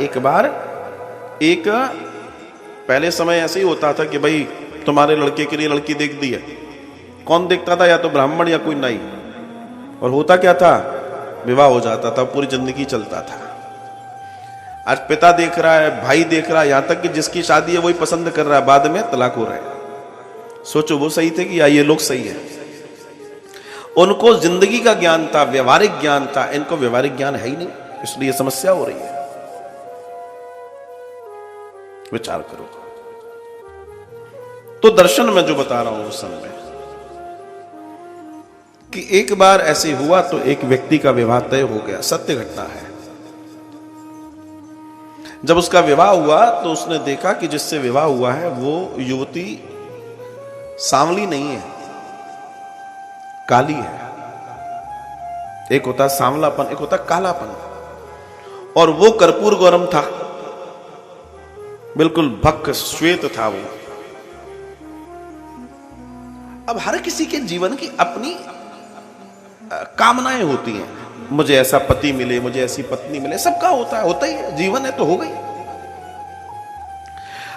एक बार एक पहले समय ऐसे ही होता था कि भाई तुम्हारे लड़के के लिए लड़की देख दी है। कौन देखता था? या तो ब्राह्मण या कोई नाई। और होता क्या था? विवाह हो जाता था, पूरी जिंदगी चलता था। आज पिता देख रहा है, भाई देख रहा है, यहां तक कि जिसकी शादी है वही पसंद कर रहा है, बाद में तलाक हो रहा है। सोचो वो सही थे कि या ये लोग सही है? उनको जिंदगी का ज्ञान था, व्यवहारिक ज्ञान था, इनको व्यवहारिक ज्ञान है ही नहीं, इसलिए समस्या हो रही है। विचार करो। तो दर्शन में जो बता रहा हूं उस समय कि एक बार ऐसे हुआ तो एक व्यक्ति का विवाह तय हो गया, सत्य घटना है। जब उसका विवाह हुआ तो उसने देखा कि जिससे विवाह हुआ है वो युवती सांवली नहीं है, काली है। एक होता सांवलापन, एक होता कालापन। और वो कर्पूर गौरम था, बिल्कुल भक्क श्वेत था वो। अब हर किसी के जीवन की अपनी कामनाएं होती हैं, मुझे ऐसा पति मिले, मुझे ऐसी पत्नी मिले, सबका होता ही है, जीवन है तो हो गई।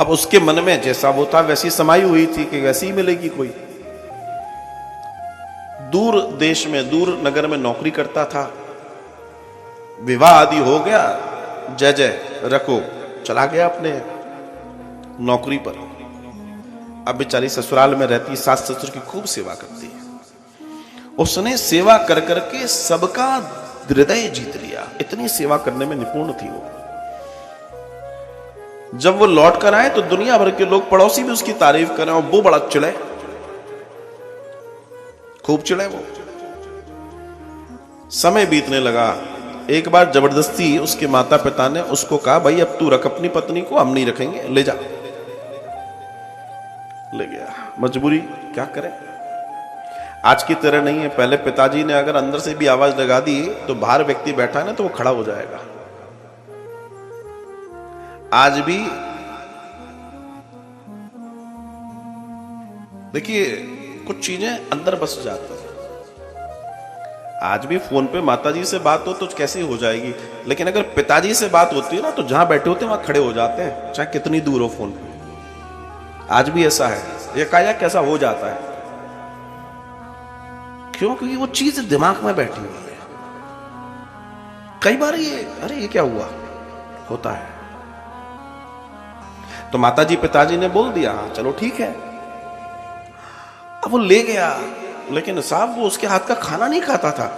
अब उसके मन में जैसा वो था वैसी समाई हुई थी कि वैसी ही मिलेगी कोई। दूर देश में, दूर नगर में नौकरी करता था, विवाह आदि हो गया, जय जय रखो, चला गया अपने नौकरी पर। अब बेचारी ससुराल में रहती, सास ससुर की खूब सेवा करती है। उसने सेवा कर करके सबका हृदय जीत लिया, इतनी सेवा करने में निपुण थी वो। जब वो लौट कर आए तो दुनिया भर के लोग, पड़ोसी भी उसकी तारीफ कर रहे हैं, और वो बड़ा चिढ़े, खूब चिढ़े वो। समय बीतने लगा। एक बार जबरदस्ती उसके माता पिता ने उसको कहा, भाई अब तू रख अपनी पत्नी को, हम नहीं रखेंगे, ले जा। ले गया, मजबूरी, क्या करें। आज की तरह नहीं है, पहले पिताजी ने अगर अंदर से भी आवाज लगा दी तो बाहर व्यक्ति बैठा है ना तो वो खड़ा हो जाएगा। आज भी देखिए कुछ चीजें अंदर बस जाती हैं। आज भी फोन पे माताजी से बात हो तो कैसे हो जाएगी, लेकिन अगर पिताजी से बात होती है ना तो जहां बैठे होते हैं वहां खड़े हो जाते हैं, चाहे कितनी दूर हो फोन पे। आज भी ऐसा है, एकाएक कैसा हो जाता है। क्यों? क्योंकि वो चीज दिमाग में बैठी हुई है। कई बार ये, अरे ये क्या हुआ, होता है। तो माताजी पिताजी ने बोल दिया, हाँ चलो ठीक है। अब वो ले गया, लेकिन साहब वो उसके हाथ का खाना नहीं खाता था।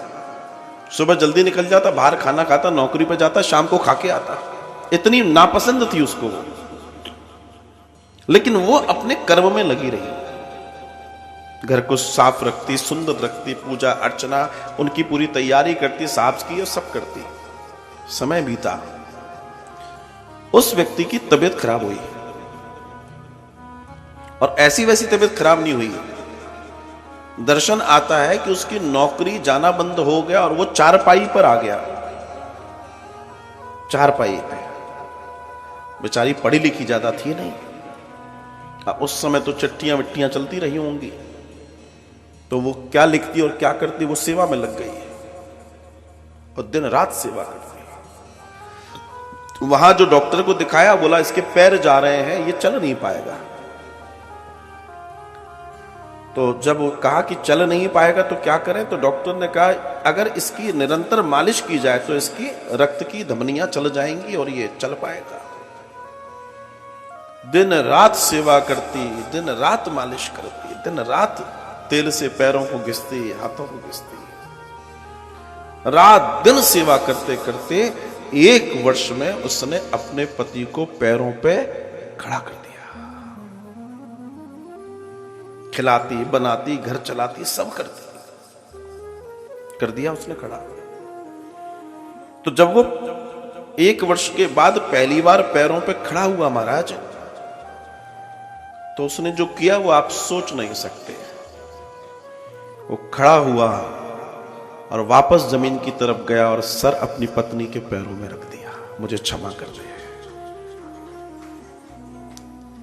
सुबह जल्दी निकल जाता, बाहर खाना खाता, नौकरी पे जाता, शाम को खा के आता। इतनी नापसंद थी उसको वो, लेकिन वो अपने कर्म में लगी रही। घर को साफ रखती, सुंदर रखती, पूजा अर्चना उनकी पूरी तैयारी करती, साफ की और सब करती। समय बीता, उस व्यक्ति की तबीयत खराब हुई, और ऐसी वैसी तबीयत खराब नहीं हुई। दर्शन आता है कि उसकी नौकरी जाना बंद हो गया और वो चारपाई पर आ गया। चारपाई पे, बेचारी पढ़ी लिखी ज्यादा थी नहीं, उस समय तो चिट्ठियां विट्टियां चलती रही होंगी, तो वो क्या लिखती और क्या करती, वो सेवा में लग गई और दिन रात सेवा करती। वहां जो डॉक्टर को दिखाया, बोला इसके पैर जा रहे हैं, ये चल नहीं पाएगा। तो जब वो कहा कि चल नहीं पाएगा तो क्या करें, तो डॉक्टर ने कहा अगर इसकी निरंतर मालिश की जाए तो इसकी रक्त की धमनियां चल जाएंगी और ये चल पाएगा। दिन रात सेवा करती, दिन रात मालिश करती, दिन रात तेल से पैरों को घिसती, हाथों को घिसती, रात दिन सेवा करते करते 1 वर्ष में उसने अपने पति को पैरों पे खड़ा कर दिया। खिलाती, बनाती, घर चलाती, सब करती, कर दिया उसने खड़ा। तो जब वो 1 वर्ष के बाद पहली बार पैरों पे खड़ा हुआ महाराज, तो उसने जो किया वो आप सोच नहीं सकते। वो खड़ा हुआ और वापस जमीन की तरफ गया और सर अपनी पत्नी के पैरों में रख दिया। मुझे क्षमा कर दे,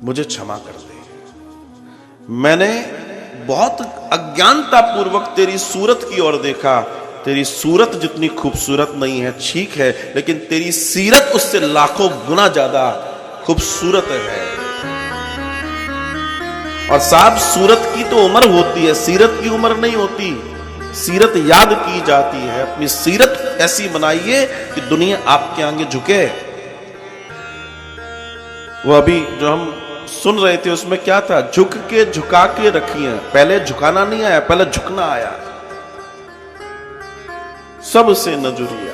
मुझे क्षमा कर दे, मैंने बहुत अज्ञानता पूर्वक तेरी सूरत की ओर देखा, तेरी सूरत जितनी खूबसूरत नहीं है, ठीक है, लेकिन तेरी सीरत उससे लाखों गुना ज्यादा खूबसूरत है। और साहब, सूरत की तो उम्र होती है, सीरत की उम्र नहीं होती। सीरत याद की जाती है। अपनी सीरत ऐसी बनाइए कि दुनिया आपके आगे झुके। वो अभी जो हम सुन रहे थे उसमें क्या था? झुक के झुका के रखिए। पहले झुकाना नहीं आया, पहले झुकना आया। सबसे नजुरिया।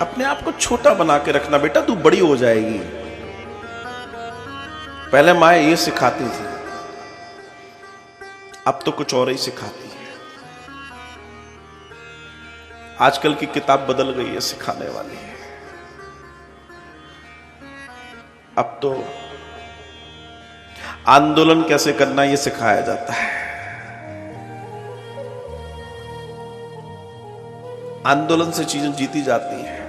अपने आप को छोटा बना के रखना बेटा, तू बड़ी हो जाएगी। पहले माँ ये सिखाती थी, अब तो कुछ और ही सिखाती है। आजकल की किताब बदल गई है सिखाने वाली। अब तो आंदोलन कैसे करना ये सिखाया जाता है। आंदोलन से चीजें जीती जाती हैं,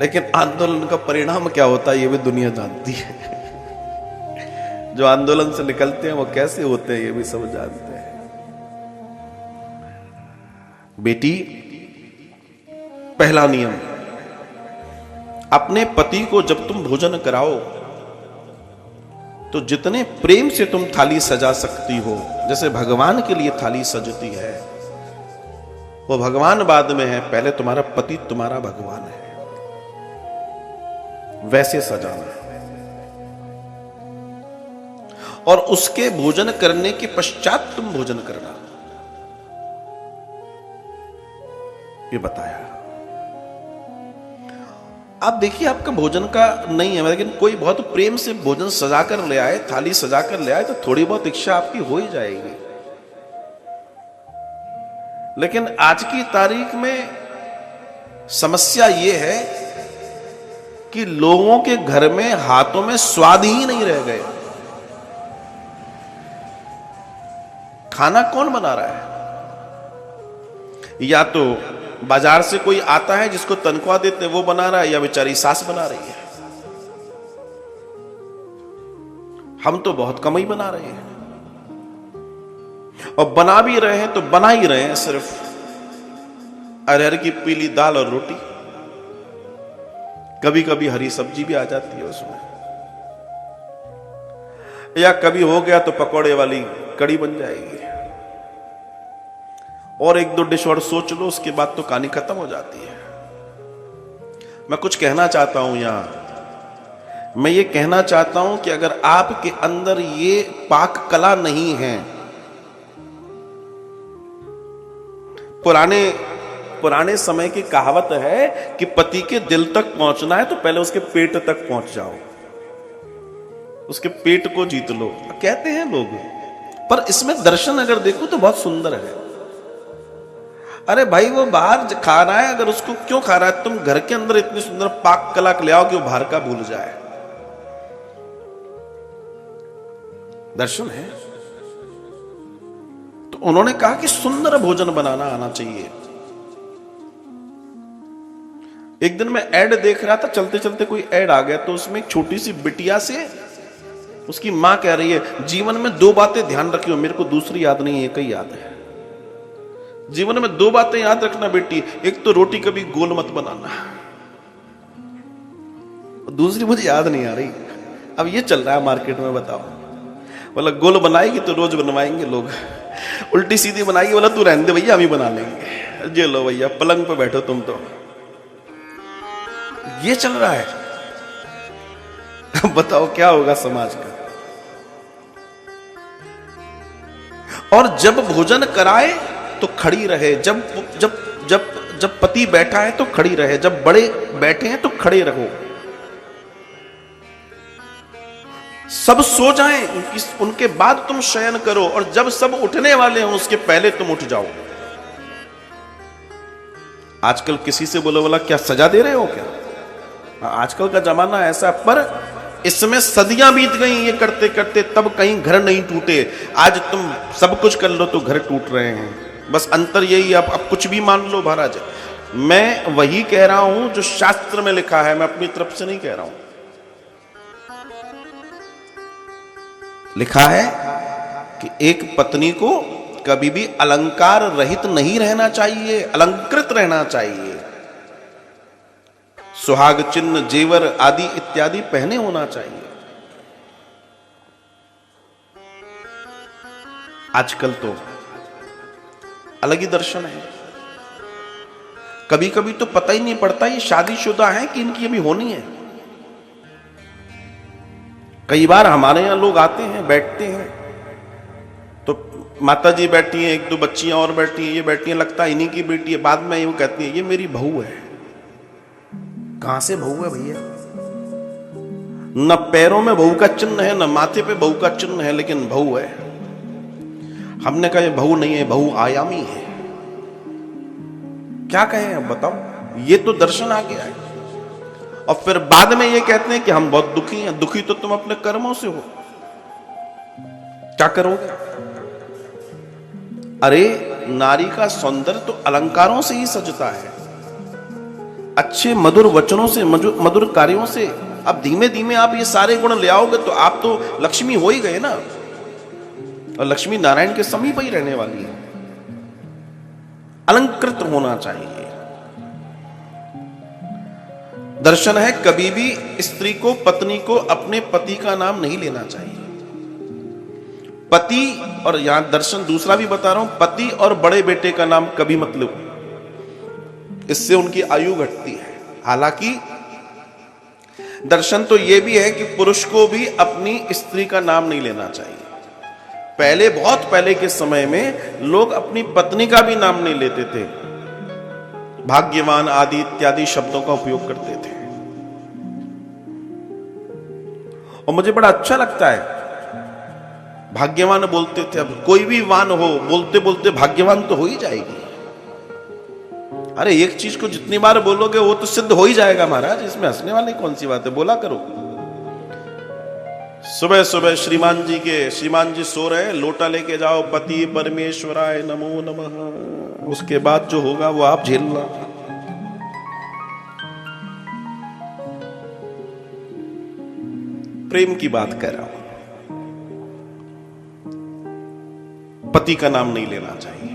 लेकिन आंदोलन का परिणाम क्या होता है ये भी दुनिया जानती है। जो आंदोलन से निकलते हैं वो कैसे होते हैं ये भी सब जानते हैं। बेटी, पहला नियम, अपने पति को जब तुम भोजन कराओ तो जितने प्रेम से तुम थाली सजा सकती हो, जैसे भगवान के लिए थाली सजती है, वो भगवान बाद में है, पहले तुम्हारा पति तुम्हारा भगवान है, वैसे सजाना। और उसके भोजन करने के पश्चात तुम भोजन करना, ये बताया। आप देखिए, आपका भोजन का नहीं है, लेकिन कोई बहुत प्रेम से भोजन सजा कर ले आए, थाली सजा कर ले आए, तो थोड़ी बहुत इच्छा आपकी हो ही जाएगी। लेकिन आज की तारीख में समस्या यह है कि लोगों के घर में हाथों में स्वाद ही नहीं रह गए। खाना कौन बना रहा है? या तो बाजार से कोई आता है जिसको तनख्वाह देते वो बना रहा है, या बेचारी सास बना रही है। हम तो बहुत कम ही बना रहे हैं, और बना भी रहे हैं तो बना ही रहे हैं सिर्फ अरहर की पीली दाल और रोटी। कभी कभी हरी सब्जी भी आ जाती है उसमें, या कभी हो गया तो पकौड़े वाली कड़ी बन जाएगी, और एक दो डिश और सोच लो, उसके बाद तो कहानी खत्म हो जाती है। मैं कुछ कहना चाहता हूं यहां, मैं ये कहना चाहता हूं कि अगर आपके अंदर ये पाक कला नहीं है, पुराने समय की कहावत है कि पति के दिल तक पहुंचना है तो पहले उसके पेट तक पहुंच जाओ, उसके पेट को जीत लो, कहते हैं लोग। पर इसमें दर्शन अगर देखो तो बहुत सुंदर है। अरे भाई, वो बाहर खा रहा है, अगर उसको क्यों खा रहा है? तुम घर के अंदर इतनी सुंदर पाक कला ले आओ कि वो बाहर का भूल जाए। दर्शन है। तो उन्होंने कहा कि सुंदर भोजन बनाना आना चाहिए। एक दिन मैं ऐड देख रहा था, चलते चलते कोई ऐड आ गया, तो उसमें एक छोटी सी बिटिया से उसकी मां कह रही है, जीवन में दो बातें ध्यान रखियो, मेरे को दूसरी याद नहीं है, एक ही याद है। जीवन में दो बातें याद रखना बेटी, एक तो रोटी कभी गोल मत बनाना, दूसरी मुझे याद नहीं आ रही। अब ये चल रहा है मार्केट में, बताओ। बोला गोल बनाएगी तो रोज बनवाएंगे लोग, उल्टी सीधी बनाएगी, बोला तू रहने दे भैया, हम ही बना लेंगे। ये लो भैया, पलंग पे बैठो तुम तो। ये चल रहा है। बताओ क्या होगा समाज का। और जब भोजन कराए तो खड़ी रहे, जब जब जब जब पति बैठा है तो खड़ी रहे, जब बड़े बैठे हैं तो खड़े रहो। सब सो जाएं, उनके बाद तुम शयन करो, और जब सब उठने वाले हों उसके पहले तुम उठ जाओ। आजकल किसी से बोलो, बोला क्या सजा दे रहे हो क्या? आजकल का जमाना ऐसा, पर इसमें सदियां बीत गई ये करते करते, तब कहीं घर नहीं टूटे। आज तुम सब कुछ कर लो तो घर टूट रहे हैं। बस अंतर यही, अब कुछ भी मान लो महाराज। मैं वही कह रहा हूं जो शास्त्र में लिखा है, मैं अपनी तरफ से नहीं कह रहा हूं। लिखा है कि एक पत्नी को कभी भी अलंकार रहित नहीं रहना चाहिए, अलंकृत रहना चाहिए। सुहाग चिन्ह, जेवर आदि इत्यादि पहने होना चाहिए। आजकल तो अलग ही दर्शन है। कभी कभी तो पता ही नहीं पड़ता ये शादीशुदा है कि इनकी अभी होनी है। कई बार हमारे यहां लोग आते हैं, बैठते हैं, तो माता जी बैठी हैं, एक दो बच्चियां और बैठी हैं, ये बैठी हैं, लगता है इन्हीं की बेटी है। बाद में ये कहती है ये मेरी बहू है। कहां से बहू है भैया? न पैरों में बहू का चिन्ह है, न माथे पे बहू का चिन्ह है, लेकिन बहू है। हमने कहा ये बहू नहीं है, बहू आयामी है। क्या कहें अब बताओ? ये तो दर्शन आ गया है। और फिर बाद में ये कहते हैं कि हम बहुत दुखी हैं। दुखी तो तुम अपने कर्मों से हो, क्या करोगे? अरे नारी का सौंदर्य तो अलंकारों से ही सजता है, अच्छे मधुर वचनों से, मधुर कार्यों से। अब धीमे धीमे आप ये सारे गुण ले आओगे तो आप तो लक्ष्मी हो ही गए ना, और लक्ष्मी नारायण के समीप ही रहने वाली है। अलंकृत होना चाहिए। दर्शन है कभी भी स्त्री को, पत्नी को अपने पति का नाम नहीं लेना चाहिए। पति, और यहां दर्शन दूसरा भी बता रहा हूं, पति और बड़े बेटे का नाम कभी मत लो, इससे उनकी आयु घटती है। हालांकि दर्शन तो यह भी है कि पुरुष को भी अपनी स्त्री का नाम नहीं लेना चाहिए। पहले, बहुत पहले के समय में लोग अपनी पत्नी का भी नाम नहीं लेते थे, भाग्यवान आदि इत्यादि शब्दों का उपयोग करते थे। और मुझे बड़ा अच्छा लगता है, भाग्यवान बोलते थे। अब कोई भी वान हो, बोलते बोलते भाग्यवान तो हो ही जाएगी। अरे एक चीज को जितनी बार बोलोगे वो तो सिद्ध हो ही जाएगा महाराज, इसमें हंसने वाली कौन सी बात है? बोला करो। सुबह सुबह श्रीमान जी सो रहे, लोटा लेके जाओ, पति परमेश्वराय नमो नमः। उसके बाद जो होगा वो आप झेलना। प्रेम की बात कर रहा हूं, पति का नाम नहीं लेना चाहिए।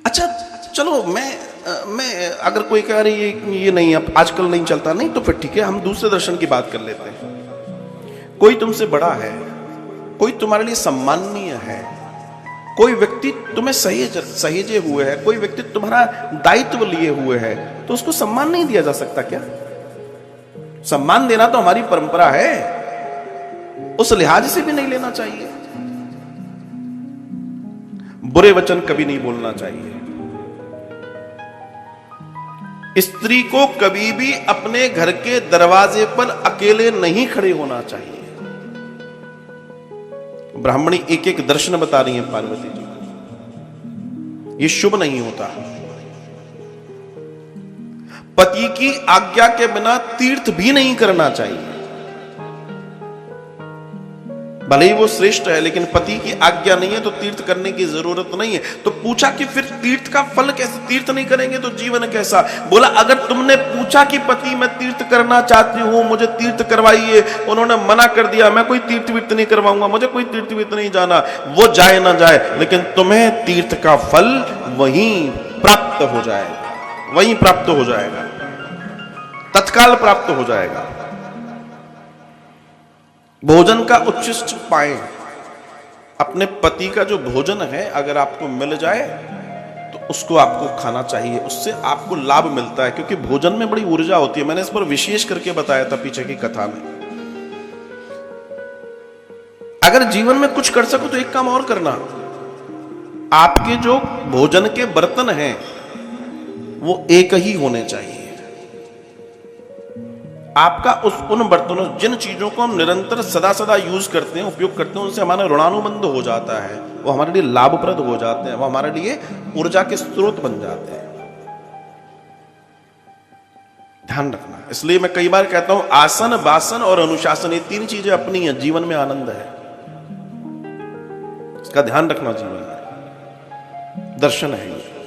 अच्छा चलो, मैं अगर कोई कह रही है ये नहीं, अब आजकल नहीं चलता, नहीं तो फिर ठीक है, हम दूसरे दर्शन की बात कर लेते हैं। कोई तुमसे बड़ा है, कोई तुम्हारे लिए सम्माननीय है, कोई व्यक्ति तुम्हें सहेजे हुए है, कोई व्यक्ति तुम्हारा दायित्व लिए हुए है, तो उसको सम्मान नहीं दिया जा सकता क्या? सम्मान देना तो हमारी परंपरा है, उस लिहाज से भी नहीं लेना चाहिए। बुरे वचन कभी नहीं बोलना चाहिए। स्त्री को कभी भी अपने घर के दरवाजे पर अकेले नहीं खड़े होना चाहिए। ब्राह्मणी एक एक दर्शन बता रही है पार्वती जी को, ये शुभ नहीं होता। पति की आज्ञा के बिना तीर्थ भी नहीं करना चाहिए। भले ही वो श्रेष्ठ है, लेकिन पति की आज्ञा नहीं है तो तीर्थ करने की जरूरत नहीं है। तो पूछा कि फिर तीर्थ का फल कैसे? तीर्थ नहीं करेंगे तो जीवन कैसा? बोला अगर तुमने पूछा कि पति मैं तीर्थ करना चाहती हूं, मुझे तीर्थ करवाइए, उन्होंने मना कर दिया, मैं कोई तीर्थ विर्थ नहीं करवाऊंगा, मुझे कोई तीर्थ विर्थ नहीं जाना, वो जाए ना जाए, लेकिन तुम्हें तीर्थ का फल वहीं प्राप्त हो जाएगा, वहीं प्राप्त हो जाएगा, तत्काल प्राप्त हो जाएगा। भोजन का उच्छिष्ट पाएं। अपने पति का जो भोजन है अगर आपको मिल जाए तो उसको आपको खाना चाहिए, उससे आपको लाभ मिलता है, क्योंकि भोजन में बड़ी ऊर्जा होती है। मैंने इस पर विशेष करके बताया था पीछे की कथा में। अगर जीवन में कुछ कर सको तो एक काम और करना, आपके जो भोजन के बर्तन हैं वो एक ही होने चाहिए। आपका उन बर्तनों, जिन चीजों को हम निरंतर सदा सदा यूज करते हैं, उपयोग करते हैं, उनसे हमारा ऋणानुबंध हो जाता है, वो हमारे लिए लाभप्रद हो जाते हैं, वो हमारे लिए ऊर्जा के स्रोत बन जाते हैं। ध्यान रखना। इसलिए मैं कई बार कहता हूं आसन, वासन और अनुशासन, ये तीन चीजें अपनी हैं, जीवन में आनंद है, इसका ध्यान रखना जीवन में। दर्शन है ये।